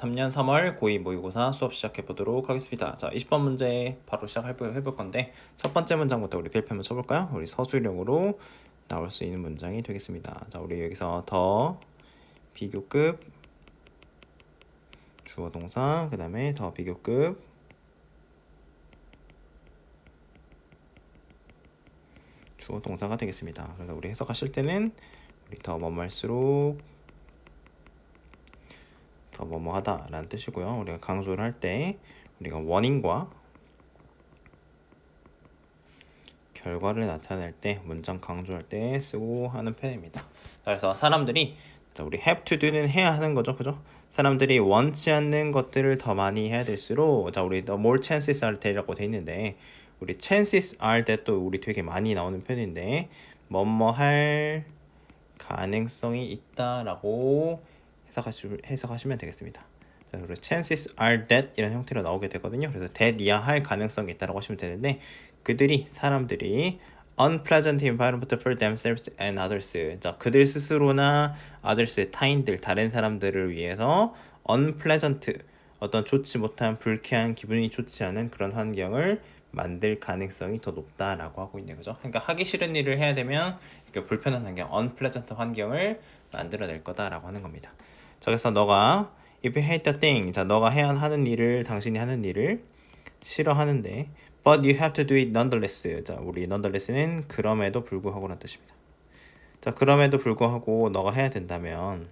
2023년 3월 고2 모의고사 수업 시작해 보도록 하겠습니다. 자, 20번 문제 바로 해볼 건데 첫 번째 문장부터 우리 필기 한번 쳐볼까요? 우리 서술형으로 나올 수 있는 문장이 되겠습니다. 자, 우리 여기서 더 비교급 주어 동사 그 다음에 더 비교급 주어 동사가 되겠습니다. 그래서 우리 해석하실 때는 우리 더 뭐뭐할수록 더 뭐뭐하다 라는 뜻이고요. 우리가 강조를 할 때 우리가 원인과 결과를 나타낼 때 문장 강조할 때 쓰고 하는 편입니다. 그래서 사람들이 우리 have to do는 해야 하는 거죠, 그죠? 사람들이 원치 않는 것들을 더 많이 해야 될수록 자 우리 the more chances are that이라고 돼 있는데 우리 chances are that도 우리 되게 많이 나오는 편인데 뭐뭐 할 가능성이 있다라고 해석하시면 되겠습니다. 자, 그리고 chances are that 이런 형태로 나오게 되거든요. 그래서 that이야 할 가능성이 있다라고 하시면 되는데 사람들이 unpleasant environment for themselves and others. 자, 그들 스스로나 others, 타인들, 다른 사람들을 위해서 unpleasant, 어떤 좋지 못한 불쾌한 기분이 좋지 않은 그런 환경을 만들 가능성이 더 높다라고 하고 있는 거죠. 그러니까 하기 싫은 일을 해야 되면 불편한 환경, unpleasant 환경을 만들어낼 거다라고 하는 겁니다. 자, 그래서 너가 if you hate the thing, 자, 너가 해야 하는 일을, 당신이 하는 일을 싫어하는데 but you have to do it nonetheless. 자, 우리 nonetheless는 그럼에도 불구하고라는 뜻입니다. 자, 그럼에도 불구하고 너가 해야 된다면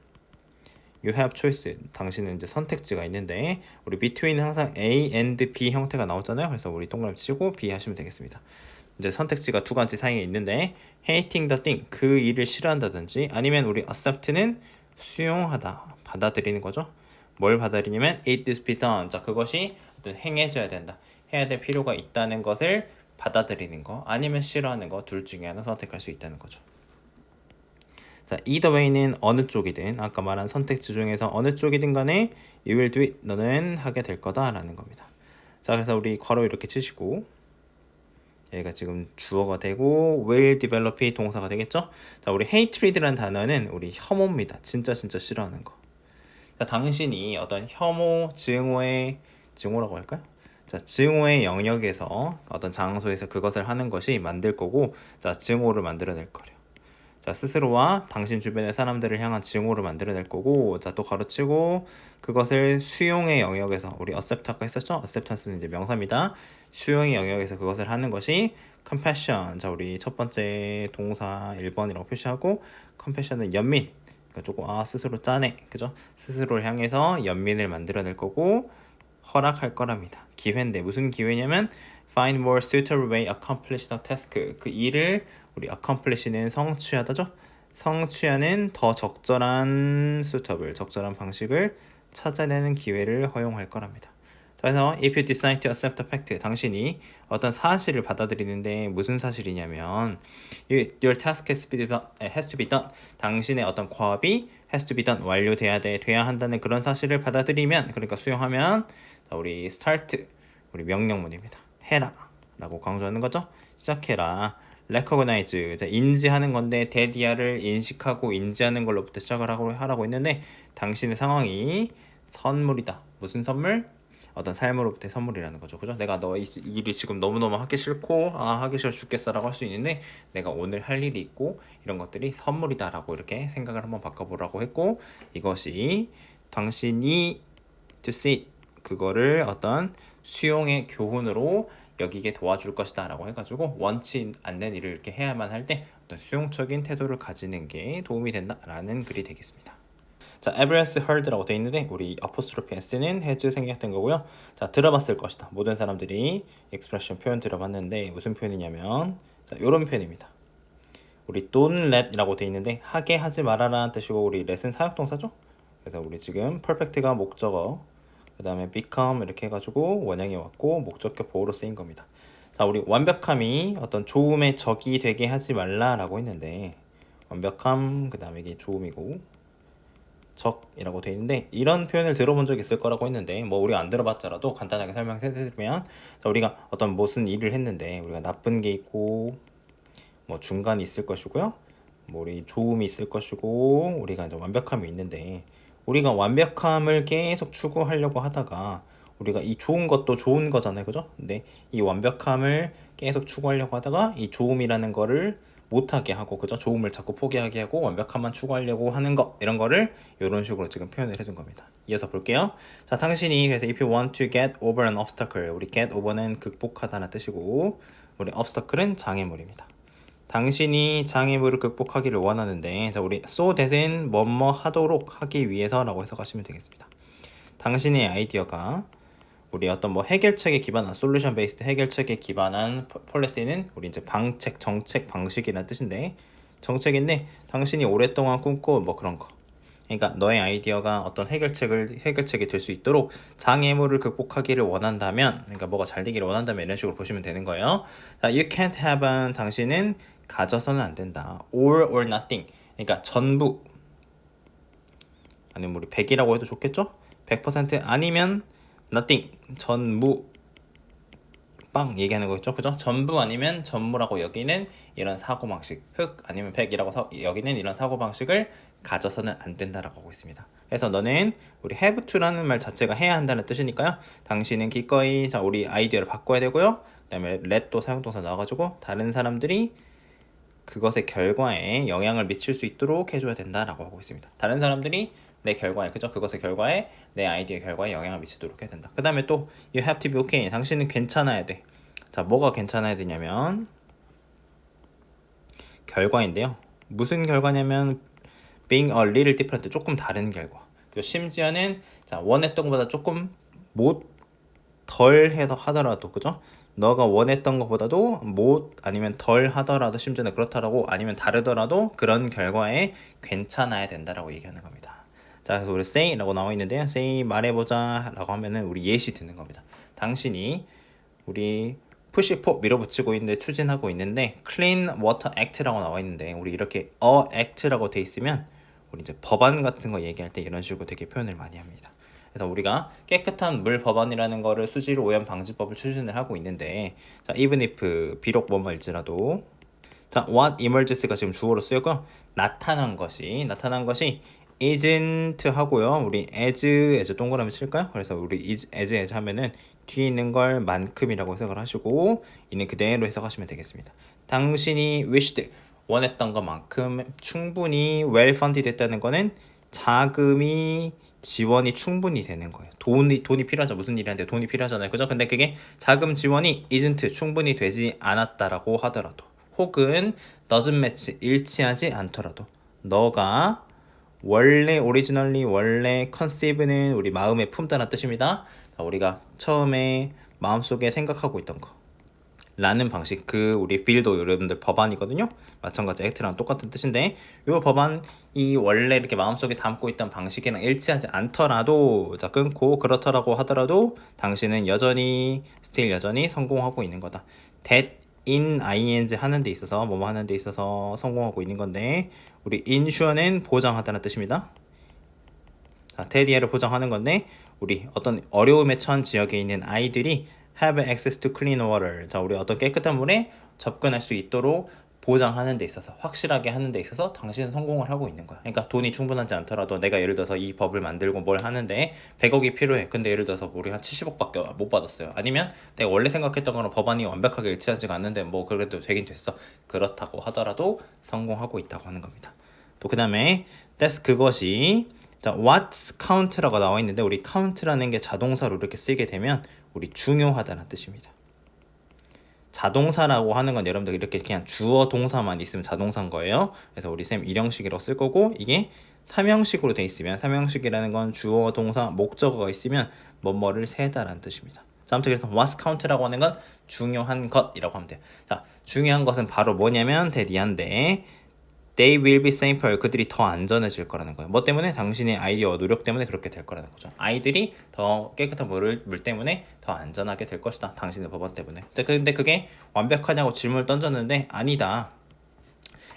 you have choice. 당신은 이제 선택지가 있는데 우리 between은 항상 A and B 형태가 나오잖아요. 그래서 우리 동그라미 치고 B 하시면 되겠습니다. 이제 선택지가 두 가지 사이에 있는데 hating the thing, 그 일을 싫어한다든지 아니면 우리 accept는 수용하다, 받아들이는 거죠. 뭘 받아들이냐면 it is be done. 자, 그것이 어떤 행해져야 된다. 해야 될 필요가 있다는 것을 받아들이는 거 아니면 싫어하는 거 둘 중에 하나 선택할 수 있다는 거죠. 자, either way는 어느 쪽이든 아까 말한 선택지 중에서 어느 쪽이든 간에 you will do it, 너는 하게 될 거다라는 겁니다. 자, 그래서 우리 괄호 이렇게 치시고 얘가 지금 주어가 되고 will develop이 동사가 되겠죠? 자, 우리 hatred라는 단어는 우리 혐오입니다. 진짜 싫어하는 거. 자, 당신이 어떤 증오라고 할까요? 자, 증오의 영역에서 어떤 장소에서 그것을 하는 것이 만들 거고, 자, 증오를 만들어낼 거래요. 자, 스스로와 당신 주변의 사람들을 향한 증오를 만들어낼 거고, 자, 또 가로치고 그것을 수용의 영역에서 우리 accept 아까 했었죠? acceptance는 이제 명사입니다. 수용의 영역에서 그것을 하는 것이 compassion. 자, 우리 첫 번째 동사 1번이라고 표시하고 compassion은 연민. 그러니까 조금 스스로 짜네, 그죠? 스스로를 향해서 연민을 만들어낼 거고 허락할 거랍니다. 기회인데 무슨 기회냐면 find more suitable way accomplish the task. 그 일을 우리 accomplish는 성취하다죠. 성취하는 더 적절한 suitable, 적절한 방식을 찾아내는 기회를 허용할 거랍니다. 그래서 if you decide to accept the fact, 당신이 어떤 사실을 받아들이는데 무슨 사실이냐면 your task has to be done. 당신의 어떤 과업이 has to be done, 돼야 한다는 그런 사실을 받아들이면, 그러니까 수용하면 우리 start, 우리 명령문입니다. 해라 라고 강조하는 거죠. 시작해라. recognize, 인지하는 건데 대디아를 인식하고 인지하는 걸로부터 시작을 하라고 했는데 당신의 상황이 선물이다. 무슨 선물? 어떤 삶으로부터의 선물이라는 거죠. 그죠? 내가 너 이 일이 지금 너무너무 하기 싫고 하기 싫어 죽겠어라고 할 수 있는데 내가 오늘 할 일이 있고 이런 것들이 선물이다라고 이렇게 생각을 한번 바꿔보라고 했고, 이것이 당신이 to see, 그거를 어떤 수용의 교훈으로 여기게 도와줄 것이다 라고 해가지고 원치 않는 일을 이렇게 해야만 할 때 어떤 수용적인 태도를 가지는 게 도움이 된다라는 글이 되겠습니다. 자, ever has heard라고 되어 있는데 우리 apostrophe s는 has 생략된 거고요. 자, 들어봤을 것이다. 모든 사람들이 expression 표현 들어봤는데 무슨 표현이냐면 자, 이런 표현입니다. 우리 don't let이라고 되어 있는데 하게 하지 말아라는 뜻이고 우리 let은 사역동사죠. 그래서 우리 지금 perfect가 목적어, 그 다음에 become 이렇게 해가지고 원형이 왔고 목적격 보호로 쓰인 겁니다. 자, 우리 완벽함이 어떤 좋음의 적이 되게 하지 말라라고 했는데 완벽함 그 다음에 이게 좋음이고 적이라고 되어 있는데 이런 표현을 들어본 적 있을 거라고 했는데 뭐 우리가 안 들어봤더라도 간단하게 설명해드리면 우리가 어떤 무슨 일을 했는데 우리가 나쁜 게 있고 뭐 중간이 있을 것이고요, 뭐 우리 좋음이 있을 것이고 우리가 이제 완벽함이 있는데 우리가 완벽함을 계속 추구하려고 하다가 우리가 이 좋은 것도 좋은 거잖아요, 그죠? 근데 이 완벽함을 계속 추구하려고 하다가 이 좋음이라는 거를 못하게 하고, 그죠? 좋음을 자꾸 포기하게 하고 완벽함만 추구하려고 하는 것, 이런 거를 이런 식으로 지금 표현을 해준 겁니다. 이어서 볼게요. 자, 당신이 그래서 if you want to get over an obstacle, 우리 get over는 극복하다는 뜻이고 우리 obstacle은 장애물입니다. 당신이 장애물을 극복하기를 원하는데, 자, 우리 so that은 뭐뭐 하도록 하기 위해서라고 해석하시면 되겠습니다. 당신의 아이디어가 우리 어떤 뭐 해결책에 기반한 솔루션 베이스드 해결책에 기반한 폴리시는 우리 이제 방책, 정책, 방식이라는 뜻인데, 정책인데 당신이 오랫동안 꿈꿔온 뭐 그런 거. 그러니까 너의 아이디어가 어떤 해결책이 될 수 있도록 장애물을 극복하기를 원한다면, 그러니까 뭐가 잘 되기를 원한다면 이런 식으로 보시면 되는 거예요. 자, you can't have은 당신은 가져서는 안 된다. or nothing. 그러니까 전부, 아니면 우리 100이라고 해도 좋겠죠? 100% 아니면 nothing, 전무, 빵 얘기하는 거겠죠, 그죠? 전부 아니면 전무라고 여기는 이런 사고방식, 흑 아니면 백이라고 여기는 이런 사고방식을 가져서는 안 된다라고 하고 있습니다. 그래서 너는 우리 have to라는 말 자체가 해야 한다는 뜻이니까요. 당신은 기꺼이 자 우리 아이디어를 바꿔야 되고요. 그다음에 let도 사용동사 나와가지고 다른 사람들이 그것의 결과에 영향을 미칠 수 있도록 해줘야 된다라고 하고 있습니다. 다른 사람들이 내 결과에, 그죠? 그것의 결과에, 내 아이디어 결과에 영향을 미치도록 해야 된다. 그 다음에 또 you have to be okay. 당신은 괜찮아야 돼. 자, 뭐가 괜찮아야 되냐면 결과인데요. 무슨 결과냐면 being a little different, 조금 다른 결과. 그리고 심지어는 자 원했던 것보다 조금 덜 하더라도, 그죠? 너가 원했던 것보다도 못 아니면 덜 하더라도, 심지어는 그렇다라고 아니면 다르더라도 그런 결과에 괜찮아야 된다라고 얘기하는 겁니다. 자, 그래서 우리 say라고 나와 있는데요. say 말해보자 라고 하면은 우리 예시 듣는 겁니다. 당신이 우리 푸시포 밀어붙이고 있는데 추진하고 있는데 Clean Water Act라고 나와 있는데 우리 이렇게 a act라고 돼 있으면 우리 이제 법안 같은 거 얘기할 때 이런 식으로 되게 표현을 많이 합니다. 그래서 우리가 깨끗한 물 법안이라는 거를 수질 오염 방지법을 추진을 하고 있는데, 자, even if 비록 뭐뭐일지라도, 자, what emerges가 지금 주어로 쓰였고요. 나타난 것이 isn't 하고요. 우리 as 동그라미 칠까요? 그래서 우리 as 하면은 뒤에 있는 걸 만큼이라고 해석을 하시고 있는 그대로 해석하시면 되겠습니다. 당신이 wished, 원했던 것만큼 충분히 well funded 됐다는 거는 자금이 지원이 충분히 되는 거예요. 돈이 필요하죠. 무슨 일인데 돈이 필요하잖아요. 그죠? 근데 그게 자금 지원이 isn't, 충분히 되지 않았다라고 하더라도, 혹은 doesn't match, 일치하지 않더라도, 너가 원래 conceive는 우리 마음에 품다는 뜻입니다. 자, 우리가 처음에 마음속에 생각하고 있던 거 라는 방식, 그 우리 빌도 여러분들 법안이거든요. 마찬가지 액트랑 똑같은 뜻인데 이 법안이 원래 이렇게 마음속에 담고 있던 방식이랑 일치하지 않더라도, 자, 끊고 그렇더라고 하더라도 당신은 여전히 성공하고 있는 거다. that in ing 하는 데 있어서 뭐뭐 하는 데 있어서 성공하고 있는 건데, 우리 insure는 보장하다는 뜻입니다. 자, 테디에를 보장하는 건데 우리 어떤 어려움에 처한 지역에 있는 아이들이 have access to clean water, 자, 우리 어떤 깨끗한 물에 접근할 수 있도록 보장하는 데 있어서, 확실하게 하는 데 있어서 당신은 성공을 하고 있는 거야. 그러니까 돈이 충분하지 않더라도 내가 예를 들어서 이 법을 만들고 뭘 하는데 100억이 필요해. 근데 예를 들어서 우리 한 70억밖에 못 받았어요. 아니면 내가 원래 생각했던 거랑 법안이 완벽하게 일치하지가 않는데 뭐 그래도 되긴 됐어. 그렇다고 하더라도 성공하고 있다고 하는 겁니다. 또 그 다음에 that's, 그것이, 자, what's count라고 나와 있는데 우리 count라는 게 자동사로 이렇게 쓰게 되면 우리 중요하다는 뜻입니다. 자동사라고 하는 건 여러분들 이렇게 그냥 주어 동사만 있으면 자동사인 거예요. 그래서 우리 쌤 일형식이라고 쓸 거고, 이게 삼형식으로 돼 있으면, 삼형식이라는 건 주어 동사 목적어가 있으면 뭐뭐를 세다라는 뜻입니다. 자, 아무튼 그래서 what's count라고 하는 건 중요한 것이라고 하면 돼요. 자, 중요한 것은 바로 뭐냐면 대디한데 they will be safer, 그들이 더 안전해질 거라는 거예요. 뭐 때문에? 당신의 아이디어 노력 때문에 그렇게 될 거라는 거죠. 아이들이 더 깨끗한 물 때문에 더 안전하게 될 것이다. 당신의 법안 때문에. 근데 그게 완벽하냐고 질문을 던졌는데 아니다.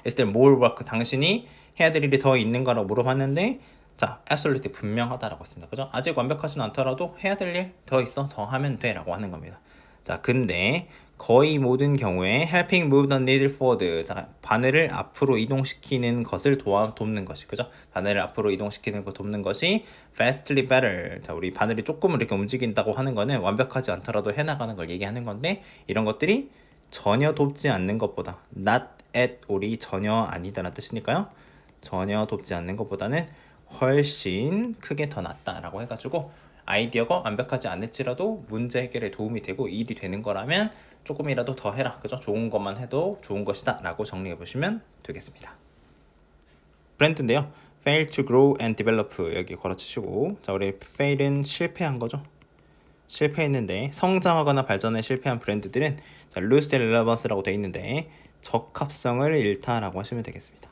Is there more work? 당신이 해야 될 일이 더 있는가라고 물어봤는데, 자, absolutely 분명하다라고 했습니다. 그죠? 아직 완벽하진 않더라도 해야 될 일 더 있어. 더 하면 돼 라고 하는 겁니다. 자, 근데 거의 모든 경우에 helping move the needle forward. 자, 바늘을 앞으로 이동시키는 것을 돕는 것이, 그죠? 바늘을 앞으로 이동시키는 거 돕는 것이 vastly better. 자, 우리 바늘이 조금 이렇게 움직인다고 하는 거는 완벽하지 않더라도 해나가는 걸 얘기하는 건데, 이런 것들이 전혀 돕지 않는 것보다 not at all이 전혀 아니다라는 뜻이니까요. 전혀 돕지 않는 것보다는 훨씬 크게 더 낫다라고 해가지고 아이디어가 완벽하지 않을지라도 문제 해결에 도움이 되고 일이 되는 거라면 조금이라도 더 해라, 그죠? 좋은 것만 해도 좋은 것이다 라고 정리해 보시면 되겠습니다. 브랜드인데요, fail to grow and develop 여기 걸어주시고, 자, 우리 fail은 실패한 거죠. 실패했는데 성장하거나 발전에 실패한 브랜드들은 자, lose their relevance라고 되어 있는데 적합성을 잃다라고 하시면 되겠습니다.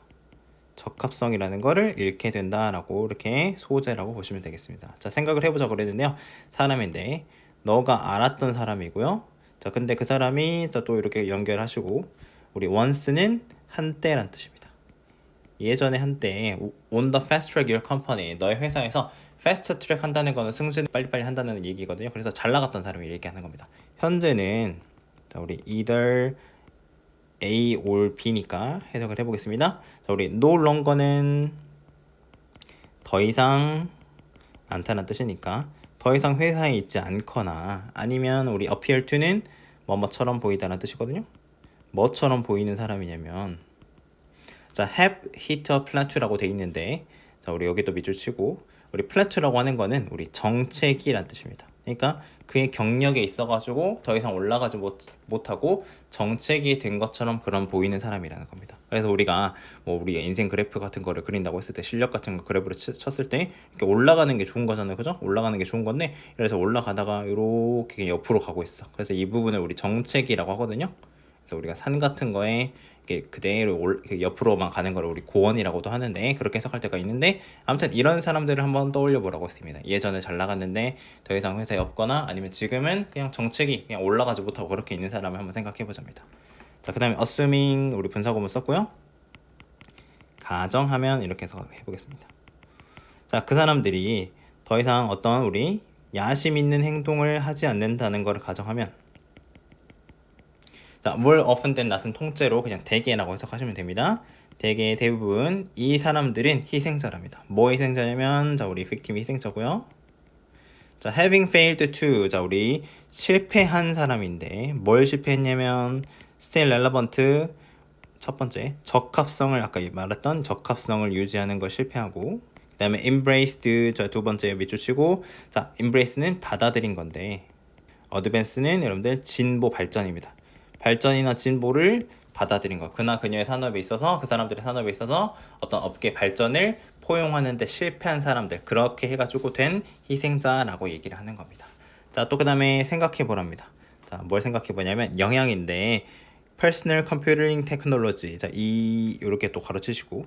적합성이라는 거를 잃게 된다라고 이렇게 소재라고 보시면 되겠습니다. 자, 생각을 해보자 그랬는데요. 사람인데 너가 알았던 사람이고요. 자, 근데 그 사람이 자, 또 이렇게 연결하시고 우리 once는 한때란 뜻입니다. 예전에 한때 on the fast track your company, 너의 회사에서 fast track 한다는 거는 승진 빨리빨리 한다는 얘기거든요. 그래서 잘 나갔던 사람이 얘기하는 겁니다. 현재는 자, 우리 either A or B니까 해석을 해보겠습니다. 자, 우리 no longer는 더 이상 않다는 뜻이니까 더 이상 회사에 있지 않거나, 아니면 우리 appear to는 뭐뭐처럼 보이다는 뜻이거든요. 뭐처럼 보이는 사람이냐면 자, have hit a plateau라고 돼 있는데, 자, 우리 여기도 밑줄 치고 우리 plateau라고 하는 거는 우리 정체기란 뜻입니다. 그러니까 그의 경력에 있어가지고 더 이상 올라가지 못하고 정체기 된 것처럼 그런 보이는 사람이라는 겁니다. 그래서 우리가 뭐 우리 인생 그래프 같은 거를 그린다고 했을 때 실력 같은 거 그래프를 쳤을 때 이렇게 올라가는 게 좋은 거잖아요, 그죠? 올라가는 게 좋은 건데, 그래서 올라가다가 이렇게 옆으로 가고 있어. 그래서 이 부분을 우리 정체기라고 하거든요. 그래서 우리가 산 같은 거에 그대로 옆으로만 가는 걸 우리 고원이라고도 하는데, 그렇게 해석할 때가 있는데, 아무튼 이런 사람들을 한번 떠올려 보라고 했습니다. 예전에 잘 나갔는데 더 이상 회사에 없거나, 아니면 지금은 그냥 정책이 그냥 올라가지 못하고 그렇게 있는 사람을 한번 생각해 보자입니다. 자, 그 다음에 assuming 우리 분사구문 썼고요. 가정하면 이렇게 해서 해보겠습니다. 자, 그 사람들이 더 이상 어떤 우리 야심 있는 행동을 하지 않는다는 것을 가정하면, 자, more often than not은 통째로 그냥 대개라고 해석하시면 됩니다. 대개, 대부분 이 사람들은 희생자랍니다. 뭐 희생자냐면 자, 우리 victim 희생자고요. 자, having failed to, 자, 우리 실패한 사람인데 뭘 실패했냐면 still relevant, 첫 번째 적합성을, 아까 말했던 적합성을 유지하는 걸 실패하고, 그 다음에 embraced, 자, 두 번째 밑줄 치고, 자, embrace는 받아들인 건데, advance는 여러분들 진보 발전입니다. 발전이나 진보를 받아들인 거. 그나 그녀의 산업에 있어서, 그 사람들의 산업에 있어서 어떤 업계 발전을 포용하는데 실패한 사람들, 그렇게 해가지고 된 희생자라고 얘기를 하는 겁니다. 자, 또 그 다음에 생각해 보랍니다. 자, 뭘 생각해 보냐면 영양인데 Personal Computing Technology, 자, 이렇게 또 가로치시고,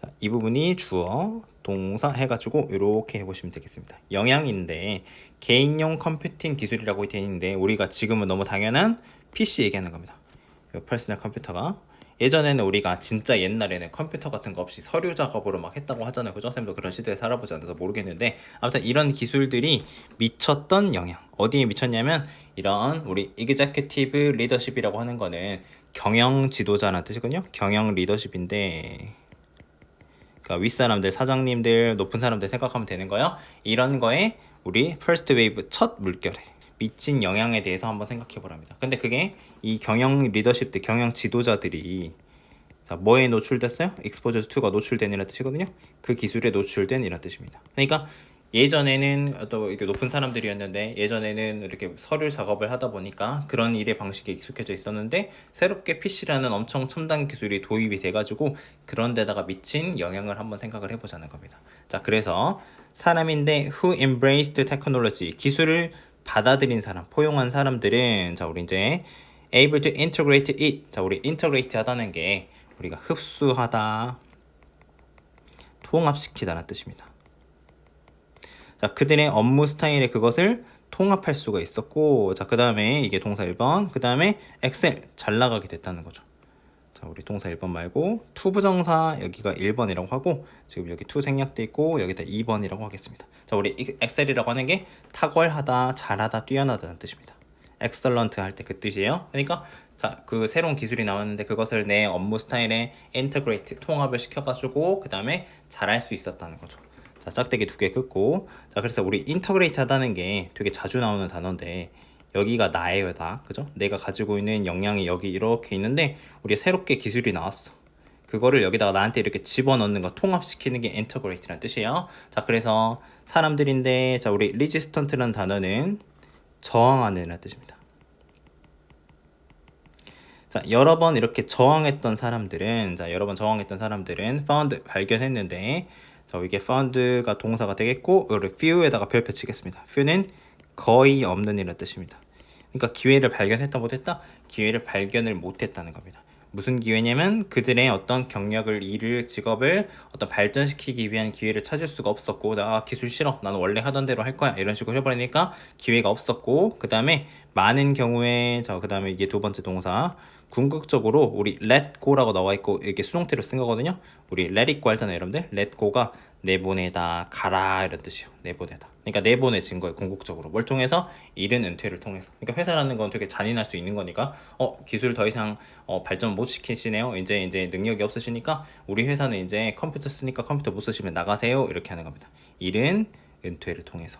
자, 이 부분이 주어 동사 해가지고 이렇게 해보시면 되겠습니다. 영양인데 개인용 컴퓨팅 기술이라고 되어 있는데, 우리가 지금은 너무 당연한 PC 얘기하는 겁니다. 퍼스널 컴퓨터가, 예전에는 우리가 진짜 옛날에는 컴퓨터 같은 거 없이 서류 작업으로 막 했다고 하잖아요, 그죠? 쌤도 그런 시대에 살아보지 않아서 모르겠는데, 아무튼 이런 기술들이 미쳤던 영향, 어디에 미쳤냐면 이런 우리 executive leadership이라고 하는 거는 경영 지도자라는 뜻이거든요. 경영 리더십인데, 그러니까 윗사람들, 사장님들, 높은 사람들 생각하면 되는 거예요. 이런 거에 우리 퍼스트 웨이브 첫 물결에 미친 영향에 대해서 한번 생각해 보랍니다. 근데 그게 이 경영 리더십들, 경영 지도자들이 자, 뭐에 노출됐어요? exposure to가 노출된이라는 뜻이거든요. 그 기술에 노출된 이라는 뜻입니다. 그러니까 예전에는 또 이렇게 높은 사람들이었는데, 예전에는 이렇게 서류 작업을 하다 보니까 그런 일의 방식에 익숙해져 있었는데, 새롭게 PC라는 엄청 첨단 기술이 도입이 돼가지고 그런 데다가 미친 영향을 한번 생각을 해보자는 겁니다. 자, 그래서 사람인데 who embraced technology, 기술을 받아들인 사람, 포용한 사람들은 자, 우리 이제 able to integrate it, 자, 우리 integrate 하다는 게 우리가 흡수하다, 통합시키다라는 뜻입니다. 자, 그들의 업무 스타일에 그것을 통합할 수가 있었고, 자, 그 다음에 이게 동사 1번, 그 다음에 엑셀 잘 나가게 됐다는 거죠. 자, 우리 동사 1번 말고 투부정사 여기가 1번이라고 하고, 지금 여기 투 생략돼 있고 여기다 2번이라고 하겠습니다. 자, 우리 엑셀이라고 하는 게 탁월하다, 잘하다, 뛰어나다는 뜻입니다. excellent 할 때 그 뜻이에요. 그러니까 자, 그 새로운 기술이 나왔는데 그것을 내 업무 스타일에 integrate, 통합을 시켜가지고 그 다음에 잘할 수 있었다는 거죠. 자, 짝대기 두 개 긋고. 자, 그래서 우리 integrate 하다는 게 되게 자주 나오는 단어인데 여기가 나예요, 다. 그죠? 내가 가지고 있는 역량이 여기 이렇게 있는데 우리가 새롭게 기술이 나왔어. 그거를 여기다가 나한테 이렇게 집어넣는 거, 통합시키는 게 integrate라는 뜻이에요. 자, 그래서 사람들인데, 자, 우리 resistant라는 단어는 저항하는 뜻입니다. 자, 여러 번 이렇게 저항했던 사람들은, found 발견했는데, 자, 이게 found가 동사가 되겠고, 우리 few에다가 별표 치겠습니다. few는 거의 없는 이라는 뜻입니다. 그러니까 기회를 발견했다 못했다? 기회를 발견을 못했다는 겁니다. 무슨 기회냐면 그들의 어떤 경력을, 일을, 직업을 어떤 발전시키기 위한 기회를 찾을 수가 없었고, 나 기술 싫어, 나는 원래 하던 대로 할 거야, 이런 식으로 해버리니까 기회가 없었고, 그 다음에 많은 경우에, 자, 그 다음에 이게 두 번째 동사, 궁극적으로 우리 let go라고 나와 있고 이렇게 수동태로 쓴 거거든요. 우리 let it go 하잖아요, 여러분들. let go가 내보내다, 가라 이런 뜻이요. 내보내다. 그러니까 내보내진 거예요, 궁극적으로. 뭘 통해서? 일은 은퇴를 통해서. 그러니까 회사라는 건 되게 잔인할 수 있는 거니까 기술 더 이상 발전 못 시키시네요. 이제 능력이 없으시니까 우리 회사는 이제 컴퓨터 쓰니까 컴퓨터 못 쓰시면 나가세요. 이렇게 하는 겁니다. 일은 은퇴를 통해서.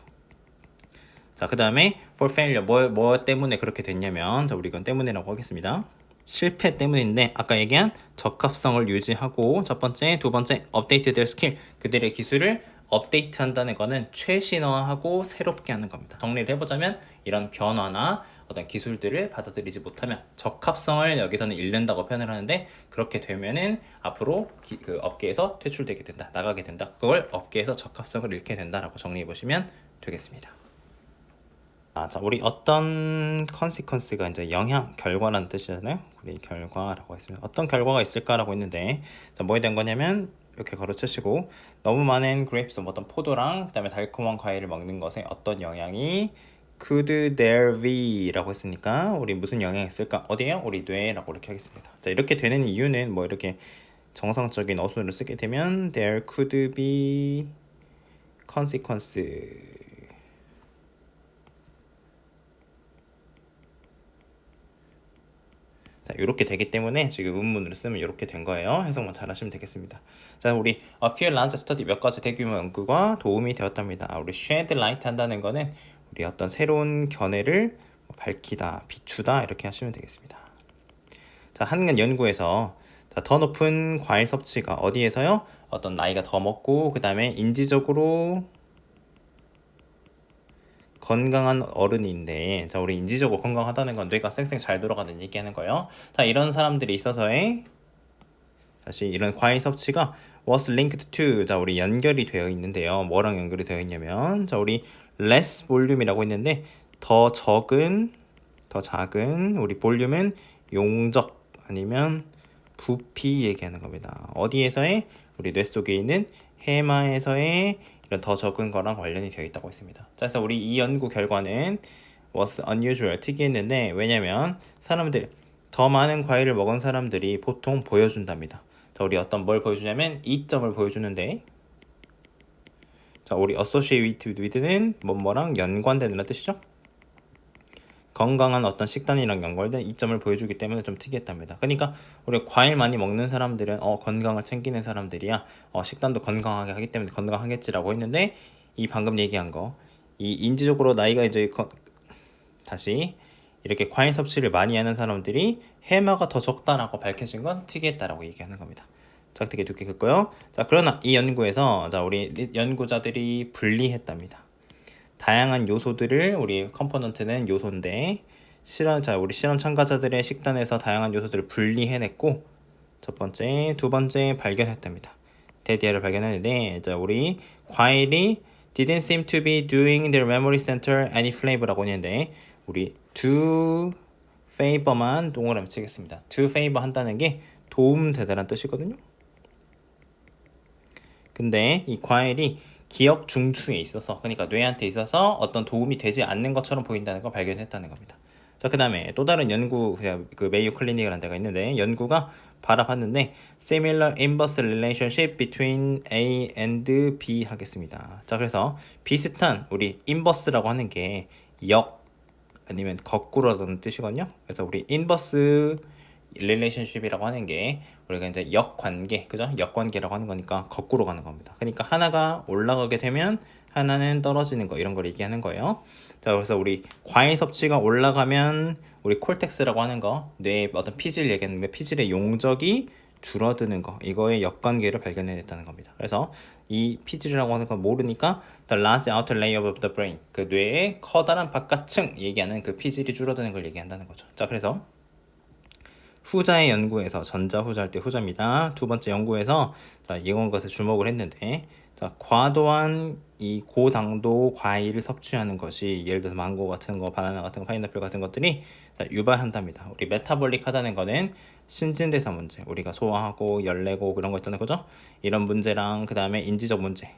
자, 그 다음에 for failure 뭐 때문에 그렇게 됐냐면, 자, 우리 이건 때문에라고 하겠습니다. 실패 때문인데 아까 얘기한 적합성을 유지하고, 첫 번째, 두 번째 update their skill, 그들의 기술을 업데이트 한다는 거는 최신화하고 새롭게 하는 겁니다. 정리를 해보자면 이런 변화나 어떤 기술들을 받아들이지 못하면 적합성을 여기서는 잃는다고 표현을 하는데, 그렇게 되면은 앞으로 그 업계에서 퇴출되게 된다, 나가게 된다. 그걸 업계에서 적합성을 잃게 된다라고 정리해 보시면 되겠습니다. 자, 우리 어떤 consequence가 이제 영향, 결과라는 뜻이잖아요. 우리 결과라고 했으면 어떤 결과가 있을까라고 했는데, 자, 뭐에 대한 거냐면 이렇게 가로치시고, 너무 많은 grapes, 어떤 포도랑 그다음에 달콤한 과일을 먹는 것에 어떤 영향이 could there be라고 했으니까 우리 무슨 영향이 있을까? 어디에요? 우리 뇌라고 이렇게 하겠습니다. 자, 이렇게 되는 이유는 뭐 이렇게 정상적인 어순을 쓰게 되면 there could be consequence. 자, 이렇게 되기 때문에 지금 의문문으로 쓰면 이렇게 된 거예요. 해석만 잘 하시면 되겠습니다. 자, 우리 a few large study, 몇 가지 대규모 연구가 도움이 되었답니다. 우리 shed light 한다는 거는 우리 어떤 새로운 견해를 밝히다, 비추다 이렇게 하시면 되겠습니다. 자, 한 연구에서 더 높은 과일 섭취가 어디에서요? 어떤 나이가 더 먹고 그 다음에 인지적으로 건강한 어른인데, 자, 우리 인지적으로 건강하다는 건 뇌가 쌩쌩 잘 돌아가는 얘기하는 거예요. 자, 이런 사람들이 있어서의 다시 이런 과일 섭취가 was linked to, 자, 우리 연결이 되어 있는데요. 뭐랑 연결이 되어 있냐면, 자, 우리 less volume이라고 했는데 더 적은, 더 작은, 우리 볼륨은 용적 아니면 부피 얘기하는 겁니다. 어디에서의? 우리 뇌 속에 있는 해마에서의 이런 더 적은 거랑 관련이 되어 있다고 했습니다. 자, 그래서 우리 이 연구 결과는 was unusual, 특이했는데, 왜냐면 사람들, 더 많은 과일을 먹은 사람들이 보통 보여준답니다. 자, 우리 어떤 뭘 보여주냐면 이점을 보여주는데, 자, 우리 associate with는 뭐뭐랑 연관되는 뜻이죠. 건강한 어떤 식단이랑 연결된 이점을 보여주기 때문에 좀 특이했답니다. 그러니까 우리 과일 많이 먹는 사람들은 건강을 챙기는 사람들이야, 식단도 건강하게 하기 때문에 건강하겠지라고 했는데, 이 방금 얘기한 거, 이 인지적으로 나이가 이제 다시 이렇게 과일 섭취를 많이 하는 사람들이 해마가 더 적다라고 밝혀진 건 특이했다라고 얘기하는 겁니다. 자, 되게 두께 긋고요. 자, 그러나 이 연구에서, 자, 우리 연구자들이 분리했답니다. 다양한 요소들을, 우리 컴포넌트는 요소인데, 우리 실험 참가자들의 식단에서 다양한 요소들을 분리해냈고, 첫 번째, 두 번째 발견했답니다. 대디아를 발견했는데, 자, 우리 과일이 didn't seem to be doing their memory center any flavor라고 했는데, 우리 do favor만 동그라미 치겠습니다. do favor 한다는 게 도움되다라는 뜻이거든요. 근데 이 과일이 기억 중추에 있어서, 그러니까 뇌한테 있어서 어떤 도움이 되지 않는 것처럼 보인다는 걸 발견했다는 겁니다. 자, 그 다음에 또 다른 연구, 그 메이오 클리닉이라는 데가 있는데, 연구가 바라봤는데 similar inverse relationship between A and B 하겠습니다. 자, 그래서 비슷한, 우리 inverse라고 하는 게 아니면 거꾸로라는 뜻이거든요. 그래서 우리 인버스 릴레이션십이라고 하는 게 우리가 이제 역관계, 그죠? 역관계라고 하는 거니까 거꾸로 가는 겁니다. 그러니까 하나가 올라가게 되면 하나는 떨어지는 거, 이런 걸 얘기하는 거예요. 자, 그래서 우리 과일 섭취가 올라가면 우리 콜텍스라고 하는 거, 뇌의 어떤 피질 얘기하는데 피질의 용적이 줄어드는 거, 이거의 역관계를 발견해냈다는 겁니다. 그래서 이 피질이라고 하는 건 모르니까 the large outer layer of the brain, 그 뇌의 커다란 바깥층 얘기하는 그 피질이 줄어드는 걸 얘기한다는 거죠. 자, 그래서 후자의 연구에서, 전자 후자 할 때 후자입니다. 두 번째 연구에서 자, 이런 것에 주목을 했는데, 자, 과도한 이 고당도 과일을 섭취하는 것이, 예를 들어서 망고 같은 거, 바나나 같은 거, 파인애플 같은 것들이 자, 유발한답니다. 우리 메타볼릭 하다는 거는 신진대사 문제, 우리가 소화하고 열내고 그런 거 있잖아요, 그죠? 이런 문제랑 그 다음에 인지적 문제,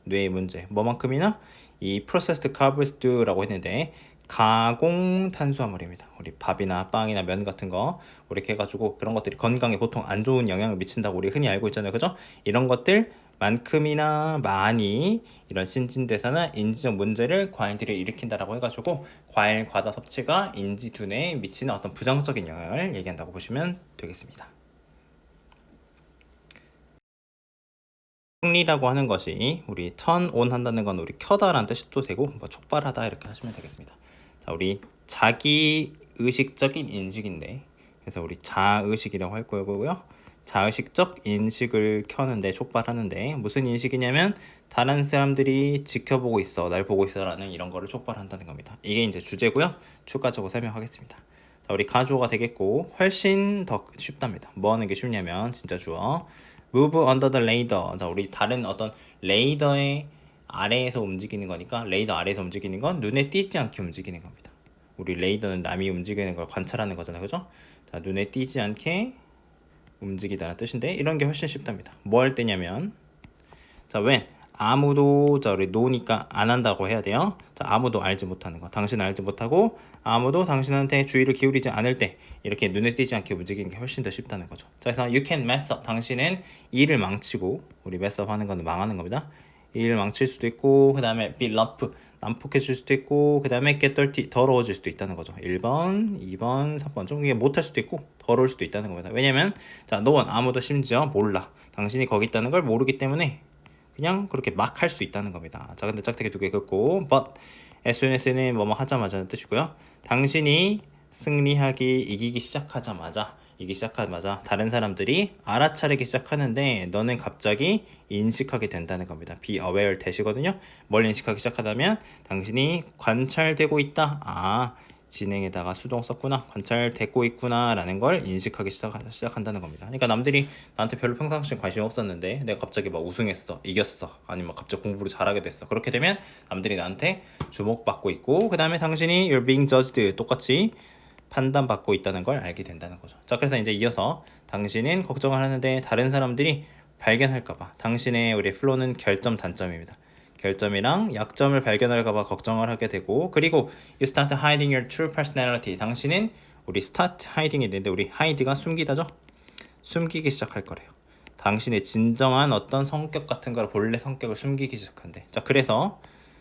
뇌의 문제, 뭐만큼이나 이 프로세스드 카브스라고 했는데 가공 탄수화물입니다. 우리 밥이나 빵이나 면 같은 거 이렇게 해가지고 그런 것들이 건강에 보통 안 좋은 영향을 미친다고 우리 흔히 알고 있잖아요, 그죠? 이런 것들만큼이나 많이 이런 신진대사나 인지적 문제를 과일들이 일으킨다라고 해가지고 과일 과다 섭취가 인지 두뇌에 미치는 어떤 부정적인 영향을 얘기한다고 보시면 되겠습니다. 승리라고 하는 것이 우리 turn on 한다는 건 우리 켜다라는 뜻도 되고 뭐 촉발하다 이렇게 하시면 되겠습니다. 자, 우리 자기 의식적인 인식인데, 그래서 우리 자의식이라고 할 거고요. 자의식적 인식을 켜는데, 촉발하는데 무슨 인식이냐면 다른 사람들이 지켜보고 있어, 날 보고 있어라는 이런 거를 촉발한다는 겁니다. 이게 이제 주제고요. 추가적으로 설명하겠습니다. 자, 우리 가주어가 되겠고 훨씬 더 쉽답니다. 뭐 하는 게 쉽냐면 진짜 주어 move under the radar. 자, 우리 다른 어떤 레이더의 아래에서 움직이는 거니까, 레이더 아래에서 움직이는 건 눈에 띄지 않게 움직이는 겁니다. 우리 레이더는 남이 움직이는 걸 관찰하는 거잖아요, 그죠? 자, 눈에 띄지 않게 움직이다는 뜻인데 이런 게 훨씬 쉽답니다. 뭐 할 때냐면, 자, when 아무도, 자, 우리 노니까 안 한다고 해야 돼요. 자, 아무도 알지 못하는 거, 당신은 알지 못하고 아무도 당신한테 주의를 기울이지 않을 때 이렇게 눈에 띄지 않게 움직이는 게 훨씬 더 쉽다는 거죠. 자, 그래서 you can mess up, 당신은 일을 망치고, 우리 mess up 하는 건 망하는 겁니다. 일을 망칠 수도 있고, 그 다음에 be rough, 난폭해질 수도 있고, 그 다음에 get dirty, 더러워질 수도 있다는 거죠. 1번, 2번, 3번 좀 이게 못할 수도 있고 더러울 수도 있다는 겁니다. 왜냐면 자, no one, 아무도 심지어 몰라, 당신이 거기 있다는 걸 모르기 때문에 그냥 그렇게 막 할 수 있다는 겁니다. 자, 근데 짝대기 두 개 긋고 but SNS는 뭐뭐 하자마자는 뜻이고요. 당신이 승리하기, 이기기 시작하자마자 다른 사람들이 알아차리기 시작하는데 너는 갑자기 인식하게 된다는 겁니다. be aware 대시거든요. 뭘 인식하기 시작하다면 당신이 관찰되고 있다. 아, 진행에다가 수동 썼구나, 관찰되고 있구나 라는 걸 인식하기 시작한다는 겁니다. 그러니까 남들이 나한테 별로 평상시에 관심 없었는데 내가 갑자기 막 우승했어, 이겼어, 아니면 갑자기 공부를 잘하게 됐어. 그렇게 되면 남들이 나한테 주목받고 있고, 그 다음에 당신이 you're being judged, 똑같이 판단받고 있다는 걸 알게 된다는 거죠. 자, 그래서 이제 이어서 당신은 걱정을 하는데 다른 사람들이 발견할까봐, 당신의 우리 플로는 결점 단점입니다. 결점이랑 약점을 발견할까봐 걱정을 하게 되고, 그리고 you start hiding your true personality, 당신은 우리 start hiding이 있는데 우리 hide가 숨기다죠. 숨기기 시작할 거래요. 당신의 진정한 어떤 성격 같은 걸, 본래 성격을 숨기기 시작한대. 자, 그래서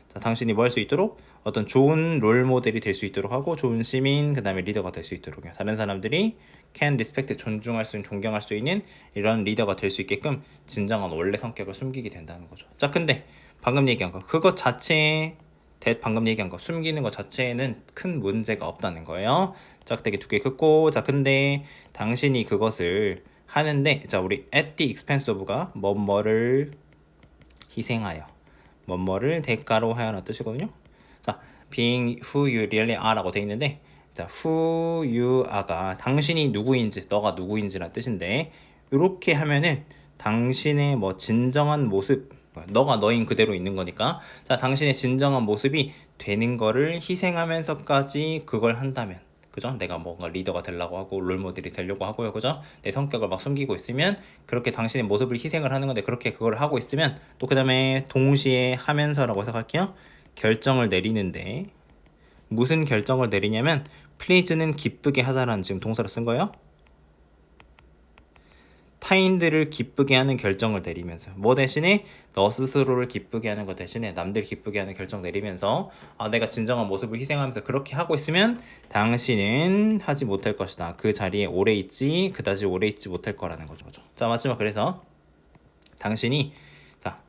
자, 당신이 뭐 할 수 있도록 어떤 좋은 롤 모델이 될 수 있도록 하고, 좋은 시민, 그 다음에 리더가 될 수 있도록, 다른 사람들이 can respect, 존중할 수 있는, 존경할 수 있는 이런 리더가 될 수 있게끔 진정한 원래 성격을 숨기게 된다는 거죠. 자, 근데 방금 얘기한 거, 그것 자체에 방금 얘기한 거 숨기는 것 자체에는 큰 문제가 없다는 거예요. 짝대기 두 개 긋고, 자, 근데 당신이 그것을 하는데, 자, 우리 at the expense of가 뭐뭐를 희생하여, 뭐뭐를 대가로 하여라는 뜻이거든요. 자, being who you really are라고 돼 있는데, 자, who you are가 당신이 누구인지, 너가 누구인지라는 뜻인데, 이렇게 하면은 당신의 뭐 진정한 모습, 너가 너인 그대로 있는 거니까, 자, 당신의 진정한 모습이 되는 거를 희생하면서까지 그걸 한다면, 그죠? 내가 뭔가 리더가 되려고 하고 롤모델이 되려고 하고요, 그죠? 내 성격을 막 숨기고 있으면 그렇게 당신의 모습을 희생을 하는 건데, 그렇게 그걸 하고 있으면 또 그 다음에 동시에 하면서라고 생각할게요. 결정을 내리는데, 무슨 결정을 내리냐면 please는 기쁘게 하다라는 지금 동사를 쓴 거예요. 타인들을 기쁘게 하는 결정을 내리면서 뭐 대신에 너 스스로를 기쁘게 하는 것 대신에 남들 기쁘게 하는 결정 내리면서 내가 진정한 모습을 희생하면서 그렇게 하고 있으면 당신은 하지 못할 것이다. 그 자리에 오래 있지 그다지 오래 있지 못할 거라는 거죠. 자 마지막 그래서 당신이 자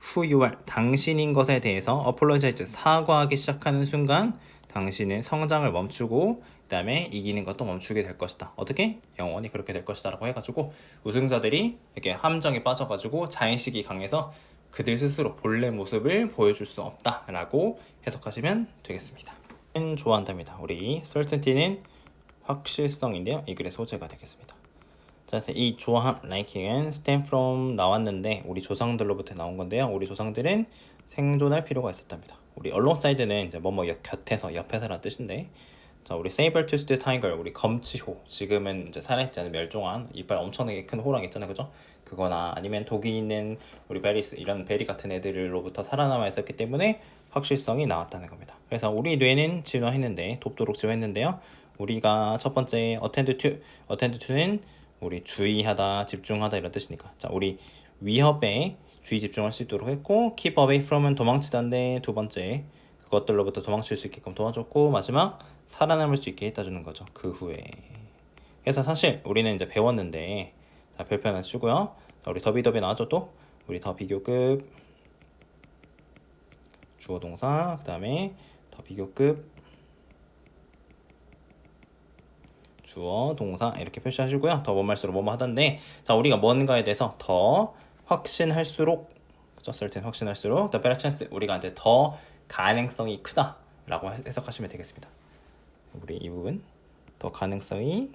who you are 당신인 것에 대해서 apologize 사과하기 시작하는 순간 당신은 성장을 멈추고 그 다음에 이기는 것도 멈추게 될 것이다. 어떻게? 영원히 그렇게 될 것이다 라고 해가지고 우승자들이 이렇게 함정에 빠져가지고 자의식이 강해서 그들 스스로 본래 모습을 보여줄 수 없다 라고 해석하시면 되겠습니다. 좋아한답니다. 우리 certainty는 확실성인데요. 이 글의 소재가 되겠습니다. 자, 이 조함, liking은 stem from 나왔는데 우리 조상들로부터 나온 건데요. 우리 조상들은 생존할 필요가 있었답니다. 우리 alongside는 이제 뭐뭐 곁에서 옆에서라는 뜻인데, 자 우리 saber-toothed tiger, 우리 검치호, 지금은 이제 살아있지 않은 멸종한 이빨 엄청나게 큰 호랑 있잖아요, 그죠? 그거나 아니면 독이 있는 우리 베리스 이런 베리 같은 애들로부터 살아남아 있었기 때문에 확실성이 나왔다는 겁니다. 그래서 우리 뇌는 진화했는데 돕도록 진화했는데요. 우리가 첫 번째 attend to는 우리 주의하다, 집중하다 이런 뜻이니까. 자, 우리 위협에 주의 집중할 수 있도록 했고, keep away from은 도망치다인데 두 번째 그것들로부터 도망칠 수 있게끔 도와줬고, 마지막 살아남을 수 있게 해다주는 거죠. 그 후에. 그래서 사실 우리는 이제 배웠는데, 자 별표 하나 치고요. 자, 우리 더비더비 나왔죠 또? 우리 더 비교급 주어 동사, 그 다음에 더 비교급 주어, 동사 이렇게 표시하시고요. 더 원말수로 뭐뭐 하던데, 자 우리가 뭔가에 대해서 더 확신할수록, 그죠? certain 확신할수록 the better chance, 우리가 이제 더 가능성이 크다라고 해석하시면 되겠습니다. 우리 이 부분 더 가능성이